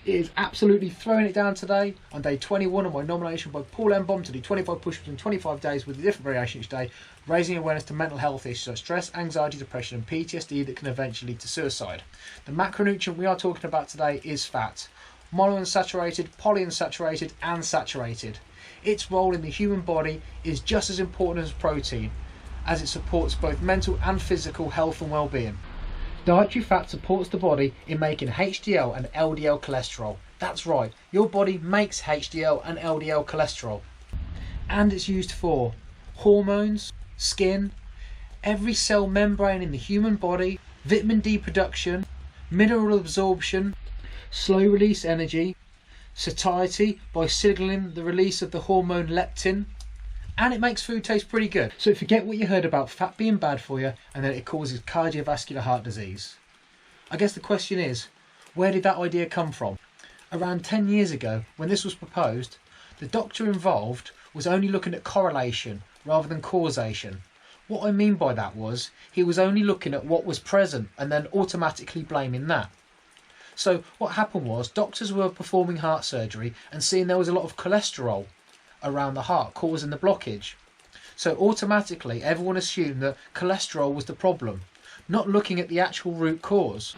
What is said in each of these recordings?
It is absolutely throwing it down today on day 21 of my nomination by Paul M. Bomb to do 25 push-ups in 25 days with a different variation each day, raising awareness to mental health issues like stress, anxiety, depression and PTSD that can eventually lead to suicide. The macronutrient we are talking about today is fat. Monounsaturated, polyunsaturated and saturated. Its role in the human body is just as important as protein, as it supports both mental and physical health and well-being. Dietary fat supports the body in making HDL and LDL cholesterol. That's right, your body makes HDL and LDL cholesterol. And it's used for hormones, skin, every cell membrane in the human body, vitamin D production, mineral absorption, slow release energy, satiety by signalling the release of the hormone leptin, and it makes food taste pretty good. So forget what you heard about fat being bad for you and that it causes cardiovascular heart disease. I guess the question is, where did that idea come from? Around 10 years ago, when this was proposed, the doctor involved was only looking at correlation rather than causation. What I mean by that was, he was only looking at what was present and then automatically blaming that. So what happened was, doctors were performing heart surgery and seeing there was a lot of cholesterol around the heart causing the blockage. So automatically everyone assumed that cholesterol was the problem, not looking at the actual root cause.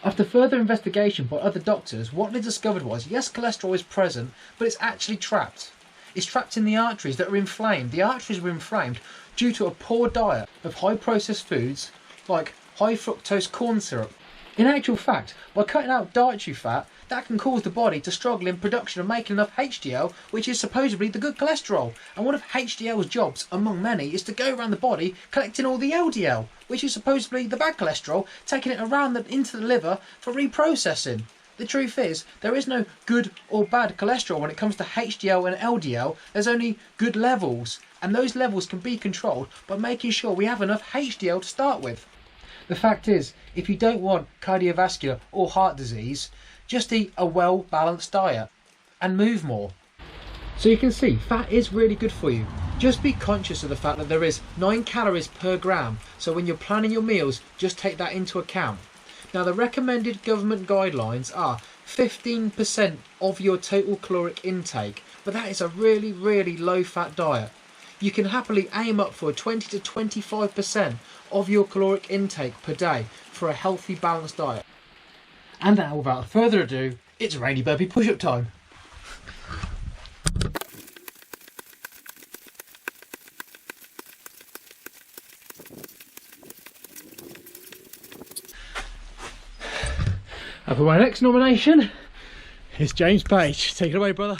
After further investigation by other doctors, what they discovered was, yes, cholesterol is present, but it's actually trapped. It's trapped in the arteries that are inflamed. The arteries were inflamed due to a poor diet of high processed foods like high fructose corn syrup. In actual fact, by cutting out dietary fat, that can cause the body to struggle in production of making enough HDL, which is supposedly the good cholesterol. And one of HDL's jobs, among many, is to go around the body collecting all the LDL, which is supposedly the bad cholesterol, taking it around into the liver for reprocessing. The truth is, there is no good or bad cholesterol when it comes to HDL and LDL. There's only good levels, and those levels can be controlled by making sure we have enough HDL to start with. The fact is, if you don't want cardiovascular or heart disease, just eat a well-balanced diet and move more. So you can see, fat is really good for you. Just be conscious of the fact that there is 9 calories per gram, so when you're planning your meals, just take that into account. Now the recommended government guidelines are 15% of your total caloric intake, but that is a really, really low-fat diet. You can happily aim up for 20 to 25% of your caloric intake per day for a healthy, balanced diet. And now, without further ado, it's rainy burpee push-up time. And for my next nomination is James Page. Take it away, brother.